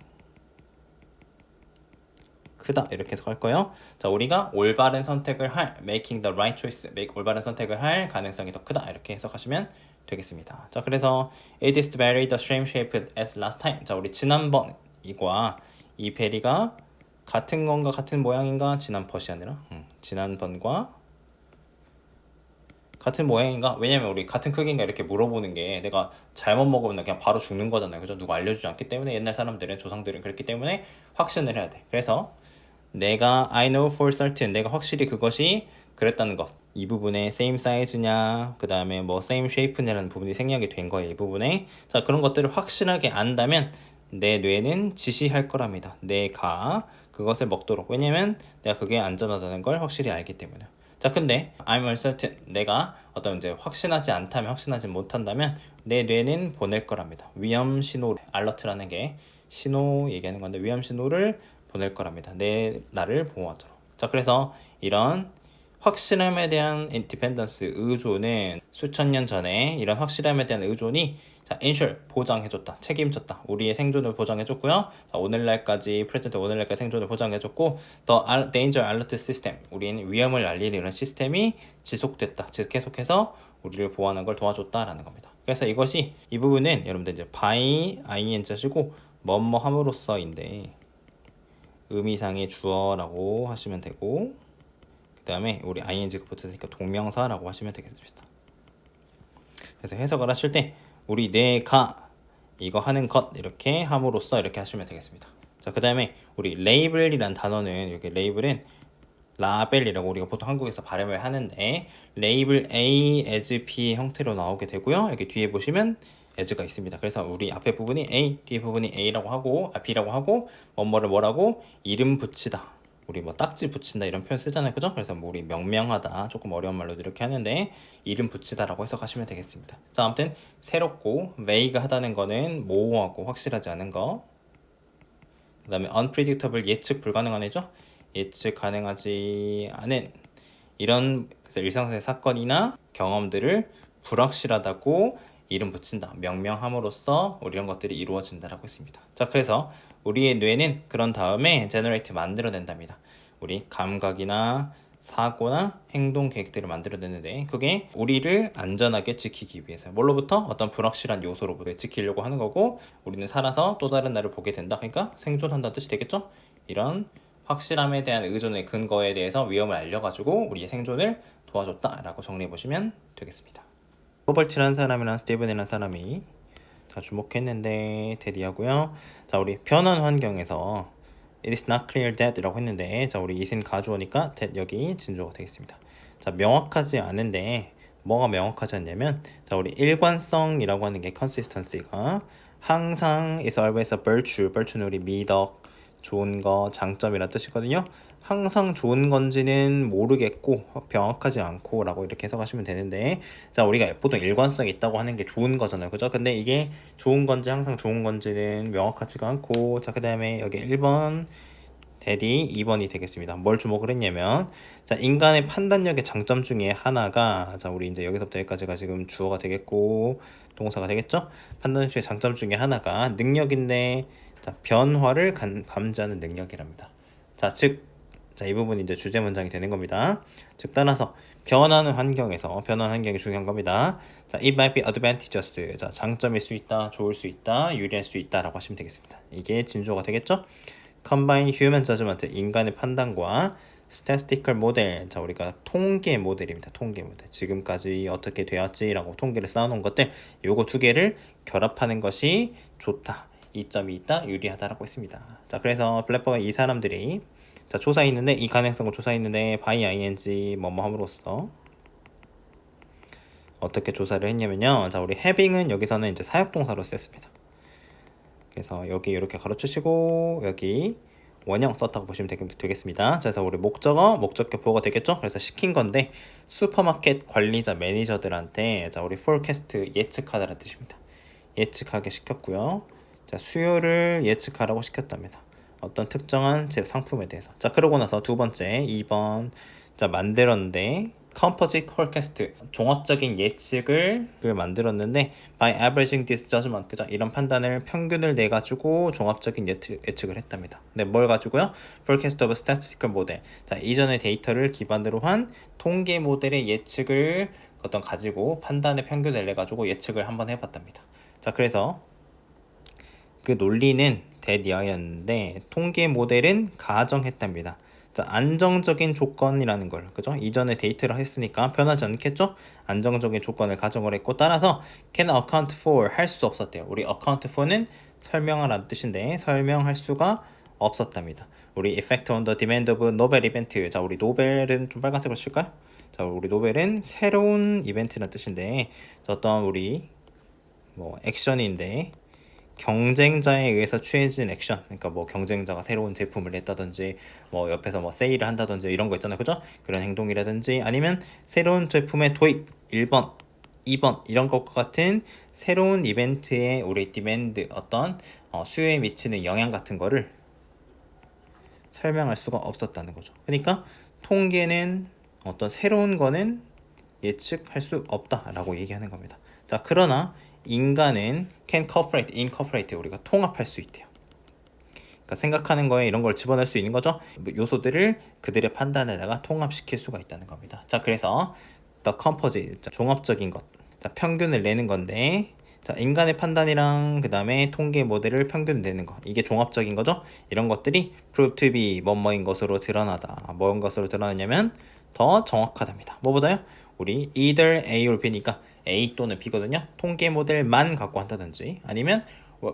크다 이렇게 해석할 거예요. 자 우리가 올바른 선택을 할 making the right choice, 올바른 선택을 할 가능성이 더 크다 이렇게 해석하시면 되겠습니다. 자 그래서 it is very the same shape as last time. 자 우리 지난번 이과 이 베리가 같은 건가 같은 모양인가, 지난번이 아니라 지난번과 같은 모양인가? 왜냐면 우리 같은 크기인가 이렇게 물어보는 게 내가 잘못 먹으면 그냥 바로 죽는 거잖아요, 그죠? 누가 알려주지 않기 때문에 옛날 사람들은, 조상들은 그랬기 때문에 확신을 해야 돼. 그래서 내가 I know for certain, 내가 확실히 그것이 그랬다는 것, 이 부분에 same size냐, 그 다음에 뭐 same shape냐라는 부분이 생략이 된 거예요, 이 부분에. 자 그런 것들을 확실하게 안다면 내 뇌는 지시할 거랍니다. 내가 그것을 먹도록. 왜냐면 내가 그게 안전하다는 걸 확실히 알기 때문에. 자 근데 I'm uncertain, 내가 어떤 이제 확신하지 않다면, 확신하지 못한다면 내 뇌는 보낼 거랍니다. 위험 신호, alert라는 게 신호 얘기하는 건데 위험 신호를 보낼 거랍니다. 나를 보호하도록. 자 그래서 이런 확실함에 대한 디펜던스, 의존은 수천 년 전에 이런 확실함에 대한 의존이 자 ensure, 보장해줬다, 책임졌다, 우리의 생존을 보장해줬고요. 자 오늘날까지, 프레젠트 오늘날까지 생존을 보장해줬고, the danger alert system, 우리는 위험을 알리는 이런 시스템이 지속됐다, 즉 계속해서 우리를 보호하는 걸 도와줬다라는 겁니다. 그래서 이것이, 이 부분은 여러분들 이제 by ing시고 뭐뭐 함으로써인데 의미상의 주어라고 하시면 되고, 그 다음에 우리 ing가 붙었으니까 동명사라고 하시면 되겠습니다. 그래서 해석을 하실 때 우리 내가 이거 하는 것 이렇게 함으로써 이렇게 하시면 되겠습니다. 자 그 다음에 우리 레이블이란 단어는, 여기 레이블은 라벨이라고 우리가 보통 한국에서 발음을 하는데, 레이블 A as B 형태로 나오게 되고요. 여기 뒤에 보시면 as가 있습니다. 그래서 우리 앞에 부분이 A, 뒤에 부분이 A라고 하고, B라고 하고, 뭐뭐를 뭐라고 이름 붙이다, 우리 뭐 딱지 붙인다 이런 표현 쓰잖아요, 그죠? 그래서 뭐 우리 명명하다, 조금 어려운 말로도 이렇게 하는데 이름 붙이다라고 해석하시면 되겠습니다. 자 아무튼 새롭고 vague하다는 거는 모호하고 확실하지 않은 거, 그 다음에 unpredictable, 예측 불가능한 애죠. 예측 가능하지 않은 이런, 그래서 일상생활 사건이나 경험들을 불확실하다고 이름 붙인다, 명명함으로써 이런 것들이 이루어진다라고 했습니다. 자 그래서 우리의 뇌는 그런 다음에 generate, 만들어낸답니다. 우리 감각이나 사고나 행동 계획들을 만들어내는데, 그게 우리를 안전하게 지키기 위해서, 뭘로부터? 어떤 불확실한 요소로부터 지키려고 하는 거고, 우리는 살아서 또 다른 날을 보게 된다, 그러니까 생존한다는 뜻이 되겠죠. 이런 확실함에 대한 의존의 근거에 대해서 위험을 알려가지고 우리의 생존을 도와줬다라고 정리해 보시면 되겠습니다. 로버트라는 사람이랑 스티븐이라는 사람이 자 주목했는데 테디하고요. 자 우리 변환 환경에서 It is not clear that 라고 했는데 자 우리 is는 가주어니까 that 여기 진주어가 되겠습니다. 자 명확하지 않은데 뭐가 명확하지 않냐면 자 우리 일관성이라고 하는 게 consistency가 항상 is always a virtue. virtue는 우리 미덕, 좋은 거, 장점이란 뜻이거든요. 항상 좋은 건지는 모르겠고 명확하지 않고 라고 이렇게 해석하시면 되는데 자 우리가 보통 일관성이 있다고 하는 게 좋은 거잖아요, 그죠? 근데 이게 좋은 건지 항상 좋은 건지는 명확하지가 않고 자 그 다음에 여기 1번 대리 2번이 되겠습니다. 뭘 주목을 했냐면 자 인간의 판단력의 장점 중에 하나가 자 우리 이제 여기서부터 여기까지가 지금 주어가 되겠고 동사가 되겠죠? 판단력의 장점 중에 하나가 능력인데 자 변화를 감지하는 능력이랍니다. 자, 이 부분이 이제 주제 문장이 되는 겁니다. 즉 따라서 변하는 환경이 중요한 겁니다. 자, it might be advantageous. 자, 장점일 수 있다, 좋을 수 있다, 유리할 수 있다라고 하시면 되겠습니다. 이게 진주어가 되겠죠? combine human judgment, 인간의 판단과 statistical model. 자, 우리가 통계 모델입니다. 통계 모델. 지금까지 어떻게 되었지라고 통계를 쌓아놓은 것들, 요거 두 개를 결합하는 것이 좋다. 이점이 있다, 유리하다라고 했습니다. 자, 그래서 블랙버가 이 사람들이 자 조사했는데 이 가능성을 조사했는데 by ing 뭐뭐 함으로써 어떻게 조사를 했냐면요. 자 우리 having은 여기서는 이제 사역동사로 쓰였습니다. 그래서 여기 이렇게 가로치시고 여기 원형 썼다고 보시면 되겠습니다. 자, 그래서 우리 목적어, 목적격 보호가 되겠죠? 그래서 시킨 건데 슈퍼마켓 관리자 매니저들한테 자 우리 forecast 예측하다라는 뜻입니다. 예측하게 시켰고요. 자 수요를 예측하라고 시켰답니다. 어떤 특정한 제 상품에 대해서. 자 그러고 나서 두 번째 2번 자 만들었는데 composite forecast 종합적인 예측을 만들었는데 by averaging this judgment 그죠? 이런 판단을 평균을 내 가지고 종합적인 예측을 했답니다. 근데 뭘 가지고요? forecast of statistical model. 자 이전의 데이터를 기반으로 한 통계 모델의 예측을 어떤 가지고 판단의 평균을 내 가지고 예측을 한번 해봤답니다. 자 그래서 그 논리는 대니어였는데 통계 모델은 가정했답니다. 자, 안정적인 조건이라는 걸, 그죠? 이전에 데이터를 했으니까 변하지 않겠죠? 안정적인 조건을 가정을 했고 따라서 can account for 할 수 없었대요. 우리 account for는 설명하라는 뜻인데 설명할 수가 없었답니다. 우리 effect on the demand of novel event. 자, 우리 노벨은 좀 빨간색으로 칠까요? 자, 우리 노벨은 새로운 이벤트라는 뜻인데 어떤 우리 뭐 액션인데 경쟁자에 의해서 취해진 액션, 그러니까 뭐 경쟁자가 새로운 제품을 냈다든지 뭐 옆에서 뭐 세일을 한다든지 이런 거 있잖아요, 그죠? 그런 행동이라든지 아니면 새로운 제품의 도입 1번 2번 이런 것과 같은 새로운 이벤트의 우리 디맨드 어떤 수요에 미치는 영향 같은 거를 설명할 수가 없었다는 거죠. 그러니까 통계는 어떤 새로운 거는 예측할 수 없다라고 얘기하는 겁니다. 자 그러나 인간은 can incorporate 우리가 통합할 수 있대요. 그러니까 생각하는 거에 이런 걸 집어넣을 수 있는 거죠. 요소들을 그들의 판단에다가 통합시킬 수가 있다는 겁니다. 자 그래서 the composite 종합적인 것, 자 평균을 내는 건데 자 인간의 판단이랑 그 다음에 통계 모델을 평균 내는 것 이게 종합적인 거죠. 이런 것들이 prove to be 뭐뭐인 것으로 드러나다. 뭐인 것으로 드러나냐면 더 정확하답니다. 뭐보다요? 우리 either A or B니까 A 또는 B거든요. 통계 모델만 갖고 한다든지 아니면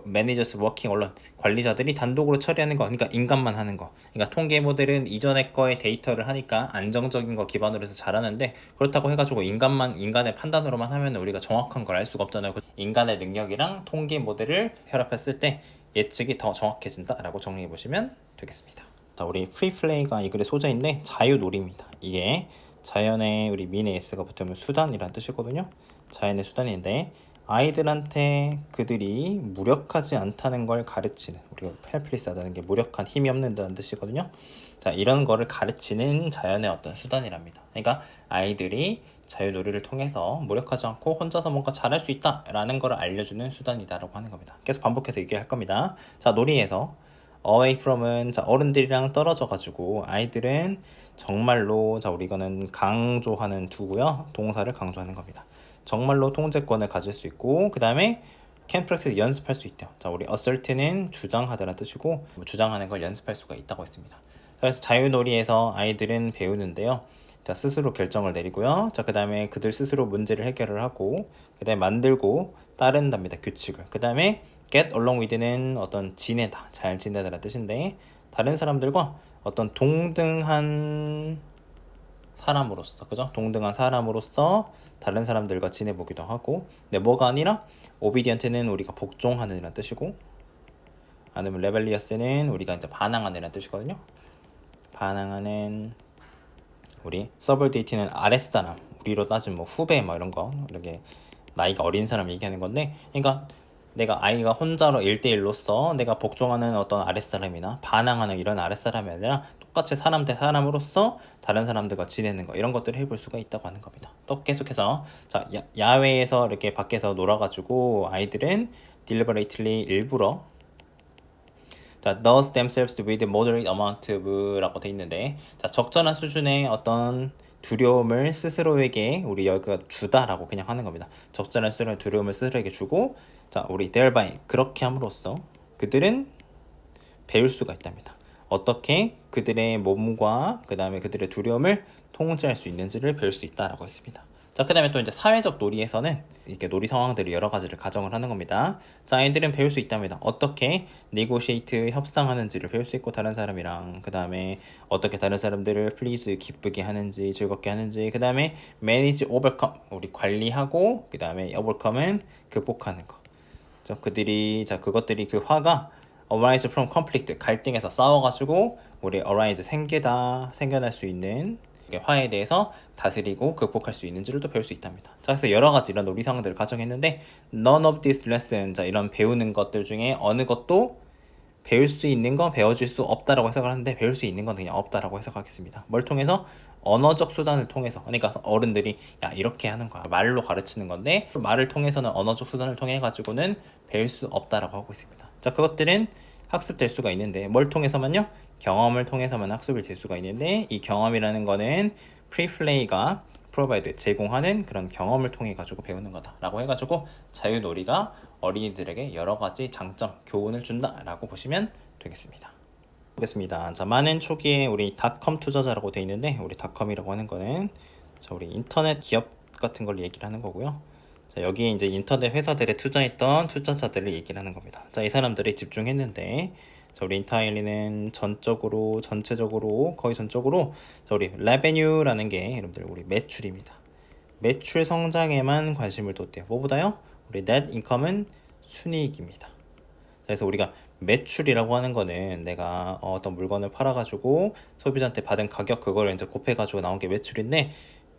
managers working alone 관리자들이 단독으로 처리하는 거 그러니까 인간만 하는 거 그러니까 통계 모델은 이전의 거에 데이터를 하니까 안정적인 거 기반으로 해서 잘하는데 그렇다고 해가지고 인간의 판단으로만 하면 우리가 정확한 걸 알 수가 없잖아요. 인간의 능력이랑 통계 모델을 결합했을 때 예측이 더 정확해진다 라고 정리해 보시면 되겠습니다. 자 우리 프리플레이가 이 글의 소재인데 자유놀이입니다. 이게 자연의 우리 민의 s가 붙으면 수단이란 뜻이거든요. 자연의 수단인데 아이들한테 그들이 무력하지 않다는 걸 가르치는 우리가 헬플리스하다는 게 무력한 힘이 없는다는 뜻이거든요. 자 이런 거를 가르치는 자연의 어떤 수단이랍니다. 그러니까 아이들이 자유놀이를 통해서 무력하지 않고 혼자서 뭔가 잘할 수 있다라는 걸 알려주는 수단이다라고 하는 겁니다. 계속 반복해서 얘기할 겁니다. 자 놀이에서 away from은 자 어른들이랑 떨어져 가지고 아이들은 정말로 자 우리 이거는 강조하는 두고요. 동사를 강조하는 겁니다. 정말로 통제권을 가질 수 있고 그 다음에 can practice 연습할 수 있대요. 자 우리 assert는 주장하다라는 뜻이고 주장하는 걸 연습할 수가 있다고 했습니다. 그래서 자유놀이에서 아이들은 배우는데요. 자 스스로 결정을 내리고요. 자 그 다음에 그들 스스로 문제를 해결을 하고 그 다음에 만들고 따른답니다. 규칙을. 그 다음에 get along with는 어떤 지내다, 잘 지내다라는 뜻인데 다른 사람들과 어떤 동등한 사람으로서, 그죠? 동등한 사람으로서 다른 사람들과 지내보기도 하고, 근데 뭐가 아니라 obedient는 우리가 복종하는 이란 뜻이고, 아니면 rebellious는 우리가 이제 반항하는 이란 뜻이거든요. 반항하는, 우리 subordinate는 아랫사람, 우리로 따지면 뭐 후배 뭐 이런 거, 이렇게 나이가 어린 사람 얘기하는 건데, 그러니까 내가 아이가 혼자로 1대1로서 내가 복종하는 어떤 아랫사람이나 반항하는 이런 아랫사람이 아니라 똑같이 사람 대 사람으로서 다른 사람들과 지내는 거, 이런 것들을 해볼 수가 있다고 하는 겁니다. 또 계속해서 자, 야외에서 이렇게 밖에서 놀아가지고 아이들은 deliberately 일부러 자, does themselves with moderate amount of라고 돼 있는데, 자, 적절한 수준의 어떤 두려움을 스스로에게 우리 여기가 주다라고 그냥 하는 겁니다. 적절한 수준의 두려움을 스스로에게 주고, 자, 우리 thereby 그렇게 함으로써 그들은 배울 수가 있답니다. 어떻게 그들의 몸과 그 다음에 그들의 두려움을 통제할 수 있는지를 배울 수 있다라고 했습니다. 자, 그 다음에 또 이제 사회적 놀이에서는 이렇게 놀이 상황들이 여러 가지를 가정을 하는 겁니다. 자, 아이들은 배울 수 있답니다. 어떻게 negotiate 협상하는지를 배울 수 있고, 다른 사람이랑, 그 다음에 어떻게 다른 사람들을 please 기쁘게 하는지, 즐겁게 하는지, 그 다음에 manage overcome 우리 관리하고, 그 다음에 overcome은 극복하는 거. 자, 그것들이 그 화가 arise from conflict 갈등에서 싸워가지고 우리 arise 생겨날 수 있는 화에 대해서 다스리고 극복할 수 있는지를 또 배울 수 있답니다. 자, 그래서 여러 가지 이런 놀이 상황들을 가정했는데, none of these lesson, 자, 이런 배우는 것들 중에 어느 것도 배울 수 있는 건 배워질 수 없다라고 해석을 하는데, 배울 수 있는 건 그냥 없다라고 해석하겠습니다. 뭘 통해서? 언어적 수단을 통해서. 그러니까 어른들이 야, 이렇게 하는 거야, 말로 가르치는 건데, 말을 통해서는 언어적 수단을 통해 가지고는 배울 수 없다라고 하고 있습니다. 자, 그것들은 학습될 수가 있는데, 뭘 통해서만요? 경험을 통해서만 학습이 될 수가 있는데, 이 경험이라는 거는 프리플레이가 프로바이드 제공하는 그런 경험을 통해 가지고 배우는 거다라고 해가지고 자유놀이가 어린이들에게 여러 가지 장점, 교훈을 준다라고 보시면 되겠습니다. 보겠습니다. 자, 많은 초기에 우리 닷컴 투자자라고 돼 있는데, 우리 닷컴이라고 하는 거는 자, 우리 인터넷 기업 같은 걸 얘기를 하는 거고요. 자, 여기 이제 인터넷 회사들에 투자했던 투자자들을 얘기를 하는 겁니다. 자, 이 사람들이 집중했는데, 자, 우리 인타일리는 전체적으로 거의 전적으로 자, 우리 revenue라는 게 여러분들 우리 매출입니다. 매출 성장에만 관심을 뒀대요. 뭐보다요? 우리 net income은 순이익입니다. 그래서 우리가 매출이라고 하는 거는 내가 어떤 물건을 팔아가지고 소비자한테 받은 가격, 그걸 이제 곱해가지고 나온 게 매출인데,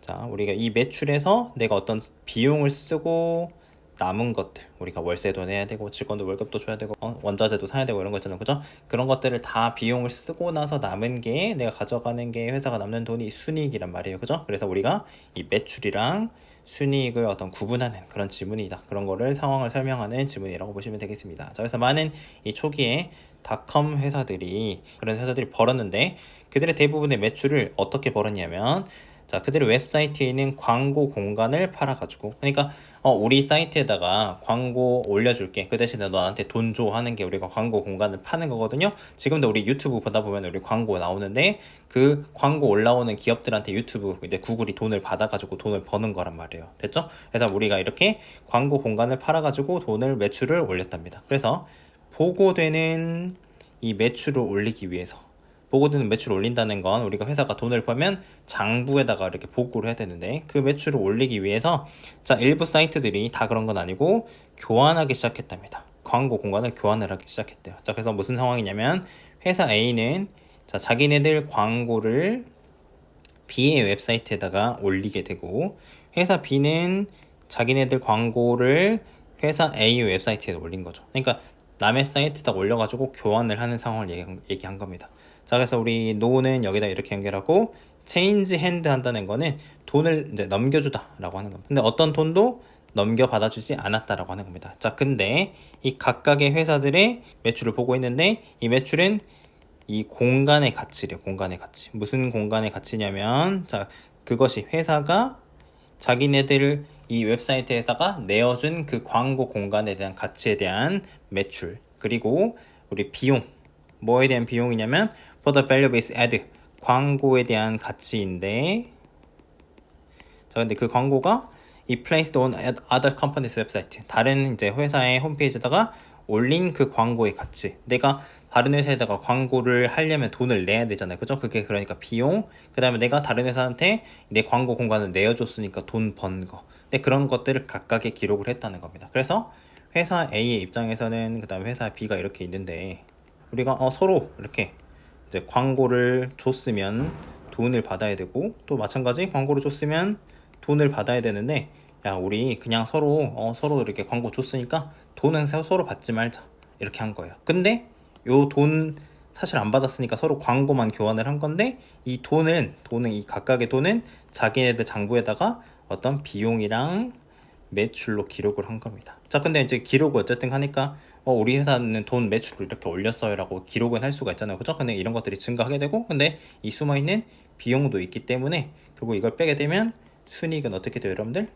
자, 우리가 이 매출에서 내가 어떤 비용을 쓰고 남은 것들, 우리가 월세도 내야 되고 직원도 월급도 줘야 되고 원자재도 사야 되고 이런 거 있잖아요, 그죠? 그런 것들을 다 비용을 쓰고 나서 남은 게, 내가 가져가는 게, 회사가 남는 돈이 순이익이란 말이에요, 그죠? 그래서 우리가 이 매출이랑 순이익을 어떤 구분하는 그런 지문이다, 그런 거를 상황을 설명하는 지문이라고 보시면 되겠습니다. 자, 그래서 많은 이 초기에 닷컴 회사들이, 그런 회사들이 벌었는데, 그들의 대부분의 매출을 어떻게 벌었냐면, 자, 그들의 웹사이트에 있는 광고 공간을 팔아가지고, 그러니까 우리 사이트에다가 광고 올려줄게, 그 대신에 너한테 돈 줘 하는 게 우리가 광고 공간을 파는 거거든요. 지금도 우리 유튜브 보다 보면 우리 광고 나오는데, 그 광고 올라오는 기업들한테 유튜브 이제 구글이 돈을 받아가지고 돈을 버는 거란 말이에요. 됐죠? 그래서 우리가 이렇게 광고 공간을 팔아가지고 매출을 올렸답니다. 그래서 보고되는 이 매출을 올리기 위해서, 보고되는 매출을 올린다는 건 우리가 회사가 돈을 벌면 장부에다가 이렇게 보고를 해야 되는데, 그 매출을 올리기 위해서 자, 일부 사이트들이 다 그런 건 아니고 교환하기 시작했답니다. 광고 공간을 교환을 하기 시작했대요. 자, 그래서 무슨 상황이냐면, 회사 A는 자, 자기네들 광고를 B의 웹사이트에다가 올리게 되고, 회사 B는 자기네들 광고를 회사 A의 웹사이트에 올린 거죠. 그러니까 남의 사이트에다 올려가지고 교환을 하는 상황을 얘기한 겁니다. 자, 그래서 우리 노는 여기다 이렇게 연결하고, 체인지 핸드 한다는 거는 돈을 이제 넘겨주다라고 하는 겁니다. 근데 어떤 돈도 넘겨받아주지 않았다라고 하는 겁니다. 자, 근데 이 각각의 회사들의 매출을 보고 있는데, 이 매출은 이 공간의 가치래요. 공간의 가치. 무슨 공간의 가치냐면, 자, 그것이 회사가 자기네들 이 웹사이트에다가 내어준 그 광고 공간에 대한 가치에 대한 매출, 그리고 우리 비용, 뭐에 대한 비용이냐면 for the value based ad, 광고에 대한 가치인데, 자, 근데 그 광고가 이 placed on other companies website, 다른 이제 회사의 홈페이지에다가 올린 그 광고의 가치, 내가 다른 회사에다가 광고를 하려면 돈을 내야 되잖아요. 그죠? 그게 그러니까 비용. 그 다음에 내가 다른 회사한테 내 광고 공간을 내어줬으니까 돈 번 거. 근데 그런 것들을 각각의 기록을 했다는 겁니다. 그래서 회사 A의 입장에서는 그 다음에 회사 B가 이렇게 있는데 우리가 서로 이렇게 이제 광고를 줬으면 돈을 받아야 되고 또 마찬가지 광고를 줬으면 돈을 받아야 되는데 야 우리 그냥 서로 이렇게 광고 줬으니까 돈은 서로 받지 말자 이렇게 한 거예요. 근데 요 돈 사실 안 받았으니까 서로 광고만 교환을 한 건데 이 돈은 이 각각의 돈은 자기네들 장부에다가 어떤 비용이랑 매출로 기록을 한 겁니다. 자, 근데 이제 기록을 어쨌든 하니까 우리 회사는 돈 매출을 이렇게 올렸어요라고 기록은 할 수가 있잖아요. 그죠? 근데 이런 것들이 증가하게 되고 근데 이 숨어있는 비용도 있기 때문에 결국 이걸 빼게 되면 순이익은 어떻게 돼요, 여러분들?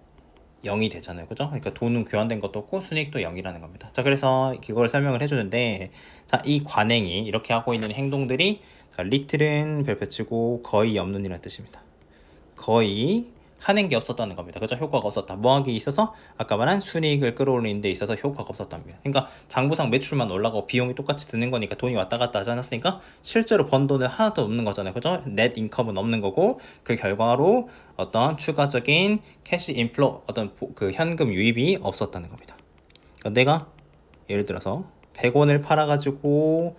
0이 되잖아요. 그죠? 그러니까 돈은 교환된 것도 없고 순이익도 0이라는 겁니다. 자, 그래서 그걸 설명을 해주는데 자, 이 관행이 이렇게 하고 있는 행동들이 자, 리틀은 별표치고 거의 없는 이라는 뜻입니다. 거의 하는 게 없었다는 겁니다. 그죠? 효과가 없었다. 뭐하기 있어서 아까 말한 순이익을 끌어올리는 데 있어서 효과가 없었답니다. 그러니까 장부상 매출만 올라가고 비용이 똑같이 드는 거니까 돈이 왔다 갔다 하지 않았으니까 실제로 번 돈은 하나도 없는 거잖아요. 그죠? 넷 인컴은 없는 거고 그 결과로 어떤 추가적인 캐시 인플로 어떤 그 현금 유입이 없었다는 겁니다. 그러니까 내가 예를 들어서 100원을 팔아가지고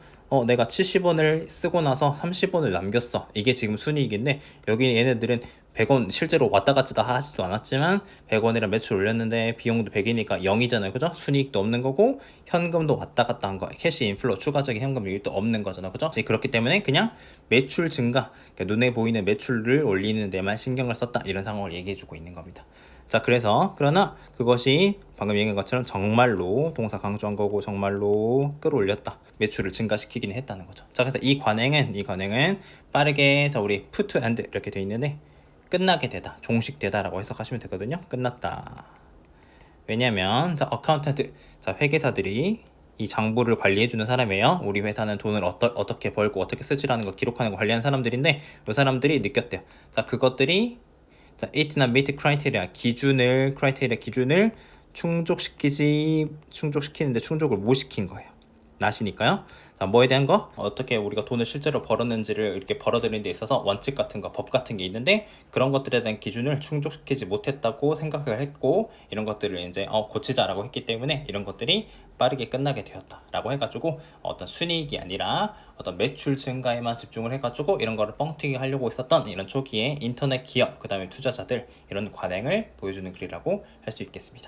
내가 70원을 쓰고 나서 30원을 남겼어. 이게 지금 순이익인데 여기 얘네들은 100원 실제로 왔다 갔다 하지도 않았지만 100원이랑 매출 올렸는데 비용도 100이니까 0이잖아요. 그죠? 순이익도 없는 거고 현금도 왔다 갔다 한 거. 캐시 인플로 추가적인 현금 유입도 없는 거잖아. 그죠? 그렇기 때문에 그냥 매출 증가, 그러니까 눈에 보이는 매출을 올리는 데만 신경을 썼다. 이런 상황을 얘기해 주고 있는 겁니다. 자, 그러나 그것이 방금 얘기한 것처럼 정말로 동사 강조한 거고 정말로 끌어올렸다. 매출을 증가시키긴 했다는 거죠. 자, 그래서 이 관행은 빠르게 자 우리 put to end 이렇게 돼 있는데 끝나게 되다, 종식되다라고 해석하시면 되거든요. 끝났다. 왜냐면 자 어카운턴트, 자 회계사들이 이 장부를 관리해주는 사람이에요. 우리 회사는 돈을 어떻게 벌고 어떻게 쓰지라는 거 기록하는 거 관리하는 사람들인데 이 사람들이 느꼈대요. 자 그것들이 자, it not meet criteria 기준을 충족시키는데 충족을 못 시킨 거예요. 낫이니까요. 자, 뭐에 대한 거? 어떻게 우리가 돈을 실제로 벌었는지를 이렇게 벌어들이는 데 있어서 원칙 같은 거, 법 같은 게 있는데 그런 것들에 대한 기준을 충족시키지 못했다고 생각을 했고 이런 것들을 이제 고치자라고 했기 때문에 이런 것들이 빠르게 끝나게 되었다라고 해가지고 어떤 순이익이 아니라 어떤 매출 증가에만 집중을 해가지고 이런 거를 뻥튀기 하려고 했었던 이런 초기에 인터넷 기업, 그 다음에 투자자들 이런 관행을 보여주는 글이라고 할 수 있겠습니다.